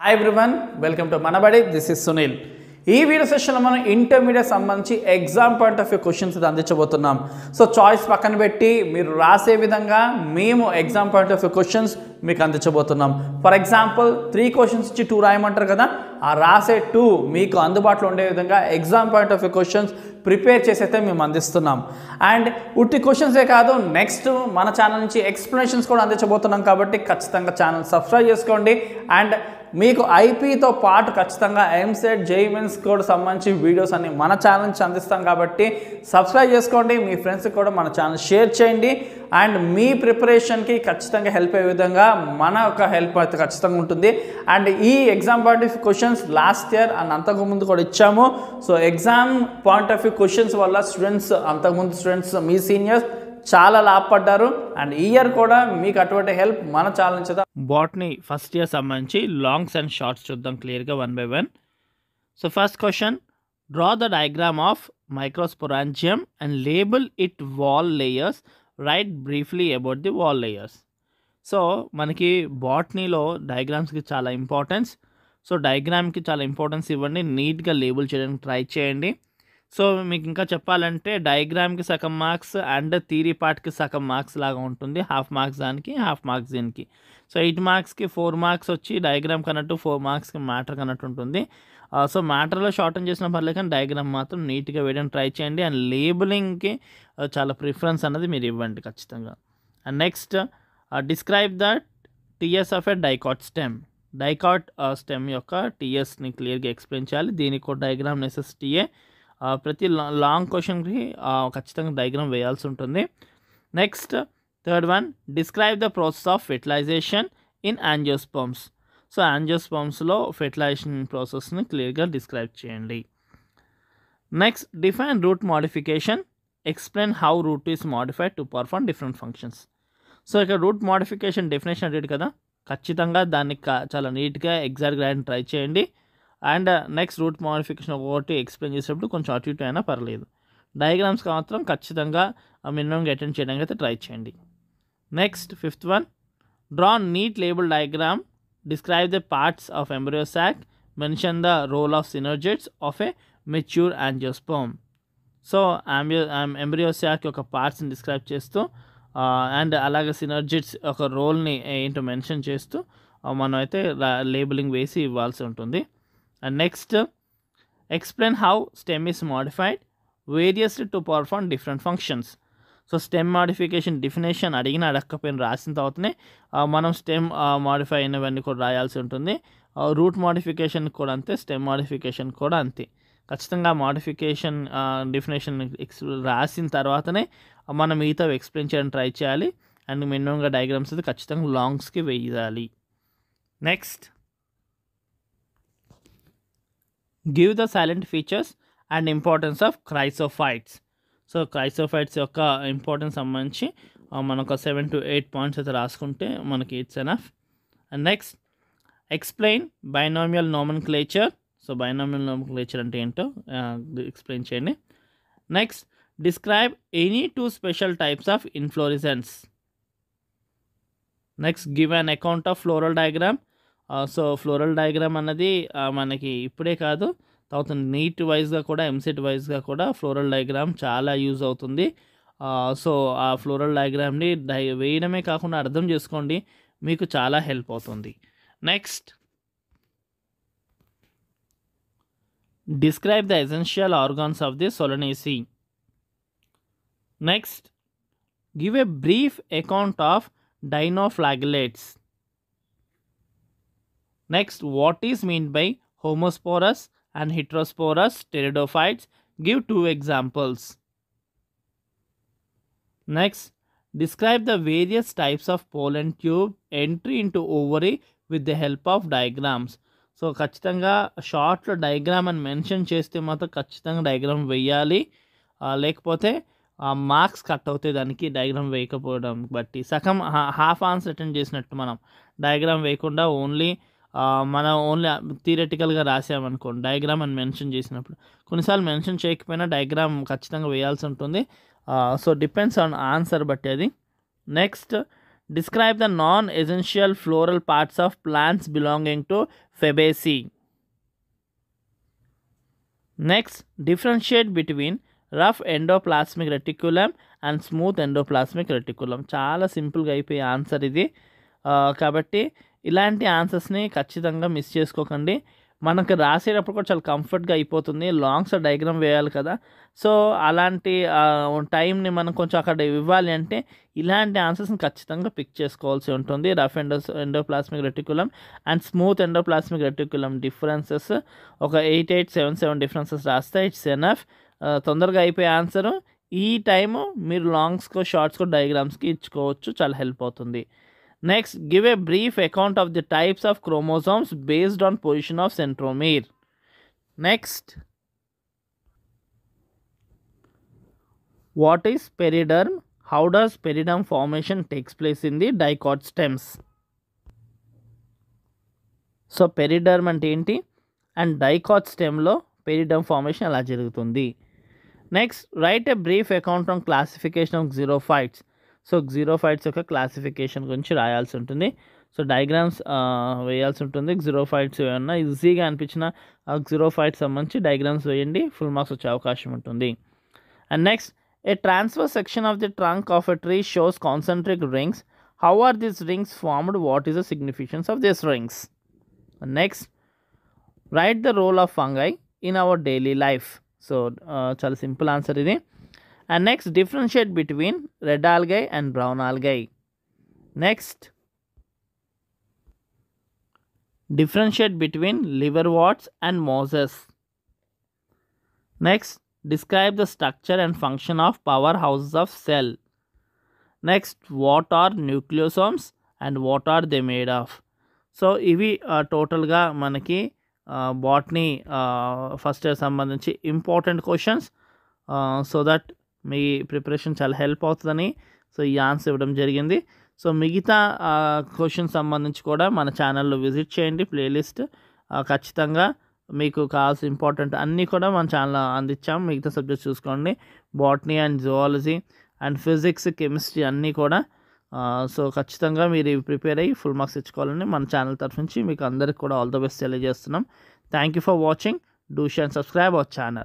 Hi everyone, welcome to Manabadi. This is Sunil. ఈ video సెషన్లో మనం ఇంటర్మీడియట్ సంబంధించి exam point of view questions అందించబోతున్నాం. సో చాయిస్ పక్కన పెట్టి మీరు రాసే విధంగా మేము exam point of view questions మీకు అందించబోతున్నాం. ఫర్ ఎగ్జాంపుల్ 3 క్వశ్చన్స్ ఇచ్చి 2 రాయమంటారు కదా, ఆ రాసే 2 మీకు అందుబాటులో ఉండే విధంగా exam point of view questions prepare చేసి అయితే మేము అందిస్తున్నాం. అండ్ ఉట్టి క్వశ్చన్సే కాదు, నెక్స్ట్ మన ఛానల్ నుంచి ఎక్స్ప్లెనేషన్స్ కూడా అందించబోతున్నాం. కాబట్టి ఖచ్చితంగా ఛానల్ సబ్స్క్రైబ్ చేసుకోండి. అండ్ మీకు ఐపీతో పాటు ఖచ్చితంగా ఎంసెట్ జేఈఈ మెయిన్స్ కూడా సంబంధించి వీడియోస్ అన్ని మన ఛానల్ నుంచి అందిస్తాం. కాబట్టి సబ్స్క్రైబ్ చేసుకోండి, మీ ఫ్రెండ్స్కి కూడా మన ఛానల్ షేర్ చేయండి. అండ్ మీ ప్రిపరేషన్కి ఖచ్చితంగా హెల్ప్ అయ్యే విధంగా మన యొక్క హెల్ప్ అయితే ఖచ్చితంగా ఉంటుంది. అండ్ ఈ exam point of view questions last year and అంతకుముందు కూడా ఇచ్చాము. So exam point of view questions వల్ల స్టూడెంట్స్, అంతకుముందు స్టూడెంట్స్, మీ సీనియర్స్ చాలా లాభపడ్డారు. అండ్ ఈ ఇయర్ కూడా మీకు అటువంటి హెల్ప్ మన ఛానల్ నుంచి. బాటనీ ఫస్ట్ ఇయర్ సంబంధించి లాంగ్స్ అండ్ షార్ట్స్ చూద్దాం క్లియర్గా 1 by 1. So first question, draw the diagram of microsporangium and label it wall layers, write briefly about the wall layers. So మనకి బాటనీలో డయాగ్రామ్స్కి చాలా ఇంపార్టెన్స్. సో డయాగ్రామ్కి చాలా importance ఇవ్వండి, నీట్గా లేబుల్ చేయడానికి ట్రై చేయండి. సో మీకు ఇంకా చెప్పాలంటే డయాగ్రామ్కి సగం మార్క్స్ అండ్ థియరీ పార్ట్కి సగం మార్క్స్ లాగా ఉంటుంది. హాఫ్ మార్క్స్ దానికి, హాఫ్ మార్క్స్ దీనికి. సో 8 మార్క్స్కి 4 మార్క్స్ వచ్చి డయాగ్రామ్ కన్నట్టు, 4 మార్క్స్కి మ్యాటర్ కన్నట్టు ఉంటుంది. సో మ్యాటర్లో షార్టన్ చేసిన పర్లేదు, కానీ డయాగ్రామ్ మాత్రం నీట్గా వేయడానికి ట్రై చేయండి. అండ్ లేబులింగ్కి చాలా ప్రిఫరెన్స్ అనేది మీరు ఇవ్వండి ఖచ్చితంగా. And next, describe the TS of a dicot stem. Dicot stem యొక్క టీఎస్ని క్లియర్గా ఎక్స్ప్లెయిన్ చేయాలి. దీనికి కూడా డయాగ్రామ్ నెసెసిటీయే. ప్రతి లాంగ్ క్వశ్చన్కి ఖచ్చితంగా డయాగ్రామ్ వేయాల్సి ఉంటుంది. Next, third one, describe the process of fertilization in angiosperms. So యాంజియోస్పర్మ్స్లో ఫెర్టిలైజేషన్ ప్రాసెస్ని క్లియర్గా డిస్క్రైబ్ చేయండి. Next, define root modification, explain how root is modified to perform different functions. So ఇక్కడ రూట్ మోడిఫికేషన్ డెఫినేషన్ అడిగాడు కదా, ఖచ్చితంగా దాన్ని చాలా నీట్గా ఎగ్జాక్ట్గా రాయడానికి ట్రై చేయండి. అండ్ నెక్స్ట్, రూట్ మోడిఫికేషన్ ఒకటి ఎక్స్ప్లెయిన్ చేసేటప్పుడు కొంచెం అటు ఇటు అయినా పర్లేదు. డయాగ్రామ్స్కి మాత్రం ఖచ్చితంగా మినిమంగా అటెండ్ చేయడానికి అయితే ట్రై చేయండి. Next, fifth one, draw neat label diagram, describe the parts of embryo sac, mention the role of synergids of a mature angiosperm. So embryo sac యొక్క పార్ట్స్ని డిస్క్రైబ్ చేస్తూ అండ్ అలాగే సినర్జిడ్స్ ఒక రోల్ని ఏంటో మెన్షన్ చేస్తూ మనం అయితే లేబులింగ్ వేసి ఇవ్వాల్సి ఉంటుంది. And next, explain how stem is modified variously to perform different functions. So stem modification definition అడిగిన అడగకపోయిన రాసిన తర్వాతనే మనం స్టెమ్ మోడిఫై అయినవన్నీ కూడా రాయాల్సి ఉంటుంది. రూట్ మోడిఫికేషన్ కూడా అంతే, స్టెమ్ మోడిఫికేషన్ కూడా అంతే. ఖచ్చితంగా మోడిఫికేషన్ డెఫినేషన్ రాసిన తర్వాతనే మనం మిగతా ఎక్స్ప్లెయిన్ చేయడానికి ట్రై చేయాలి. అండ్ మినిమంగా డయాగ్రామ్స్ అయితే ఖచ్చితంగా లాంగ్స్కి వేయాలి. Next, give the salient features and importance of chrysophytes. So chrysophytes యొక్క ఇంపార్టెన్స్ సంబంధించి మనకు 7 to 8 పాయింట్స్ అయితే రాసుకుంటే మనకి it's enough. And next, explain binomial nomenclature. So binomial nomenclature అంటే ఏంటో ఎక్స్ప్లెయిన్ చేయండి. Next, describe any 2 special types of inflorescence. Next, give an account of floral diagram. So floral diagram అన్నది మనకి ఇప్పుడే కాదు, తర్వాత నీట్ వైజ్గా కూడా, ఎంసెట్ వైజ్గా కూడా ఫ్లోరల్ డయాగ్రామ్ చాలా యూజ్ అవుతుంది. సో ఆ ఫ్లోరల్ డయాగ్రామ్ని వేయడమే కాకుండా అర్థం చేసుకోండి, మీకు చాలా హెల్ప్ అవుతుంది. Next, describe the essential organs of the Solanaceae. Next, give a brief account of dinoflagellates. Next, what is meant by homosporous and heterosporous pteridophytes? Give 2 examples. Next, describe the various types of pollen tube entry into ovary with the help of diagrams. So ఖచ్చితంగా షార్ట్లో diagram అని mention చేస్తే మాత్రం ఖచ్చితంగా diagram వేయాలి, లేకపోతే marks cut అవుతాయి దానికి డయాగ్రామ్ వేయకపోవడం బట్టి. సగం హాఫ్ ఆన్సర్ అటెండ్ చేసినట్టు మనం డయాగ్రామ్ వేయకుండా మనం ఓన్లీ థియరటికల్గా రాసామనుకోండి, డయాగ్రామ్ అని మెన్షన్ చేసినప్పుడు. కొన్నిసార్లు మెన్షన్ చేయకపోయినా డయాగ్రామ్ ఖచ్చితంగా వేయాల్సి ఉంటుంది. సో డిపెండ్స్ ఆన్ ఆన్సర్ బట్టి అది. Next, Describe the non-essential floral parts of plants belonging to Fabaceae. Next, differentiate between rough endoplasmic reticulum and smooth endoplasmic reticulum. చాలా సింపుల్గా అయిపోయే ఆన్సర్ ఇది. కాబట్టి ఇలాంటి ఆన్సర్స్ని ఖచ్చితంగా మిస్ చేసుకోకండి. మనకు రాసేటప్పుడు కూడా చాలా కంఫర్ట్గా అయిపోతుంది. లాంగ్స్ డయాగ్రామ్ వేయాలి కదా, సో అలాంటి టైంని మనం కొంచెం అక్కడ ఇవ్వాలి అంటే ఇలాంటి ఆన్సర్స్ని ఖచ్చితంగా పిక్ చేసుకోవాల్సి ఉంటుంది. Rough endoplasmic reticulum and smooth endoplasmic reticulum differences ఒక 8877 డిఫరెన్సెస్ రాస్తే ఇట్స్ ఎనఫ్. తొందరగా అయిపోయే ఆన్సరు. ఈ టైము మీరు లాంగ్స్కో షార్ట్స్కో డయాగ్రామ్స్కి ఇచ్చుకోవచ్చు, చాలా హెల్ప్ అవుతుంది. Next, give a brief account of the types of chromosomes based on position of centromere. Next, what is periderm? How does periderm formation takes place in the dicot stems? So, periderm ante enti and dicot stem lo periderm formation ala jarugutundi. Next, write a brief account on classification of xerophytes. So xerophytes యొక్క classification గురించి రాయాల్సి ఉంటుంది. So diagrams వేయాల్సి ఉంటుంది. జిరోఫైట్స్ ఏమన్నా ఈజీగా అనిపించిన జిరోఫైట్స్ సంబంధించి డయాగ్రామ్స్ వేయండి, ఫుల్ మార్క్స్ వచ్చే అవకాశం ఉంటుంది. And next, a transfer section of the trunk of a tree shows concentric rings. How are these rings formed? What is the significance of these rings? Next, write the role of fungi in our daily life. So చాలా simple answer ఇది. And next, differentiate between red algae and brown algae. Next, differentiate between liverworts and mosses. Next, describe the structure and function of powerhouses of cell. Next, what are nucleosomes and what are they made of? So ఇవి టోటల్గా మనకి botany first year సంబంధించి important questions. So that me preparation చాలా help అవుతుందని so ఈ answer ఇవ్వడం జరిగింది. So మిగతా క్వశ్చన్స్ సంబంధించి కూడా మన ఛానల్లో విజిట్ చేయండి. ప్లేలిస్ట్ ఖచ్చితంగా మీకు కావాల్సిన ఇంపార్టెంట్ అన్నీ కూడా మన ఛానల్లో అందించాము. మిగతా సబ్జెక్ట్స్ చూసుకోండి, botany and zoology and physics, chemistry అన్నీ కూడా. సో ఖచ్చితంగా మీరు ప్రిపేర్ అయ్యి ఫుల్ మార్క్స్ తెచ్చుకోవాలని మన ఛానల్ తరఫు నుంచి మీకు అందరికి కూడా ఆల్ ద బెస్ట్ తెలియజేస్తున్నాం. Thank you for watching. Do share and subscribe our channel.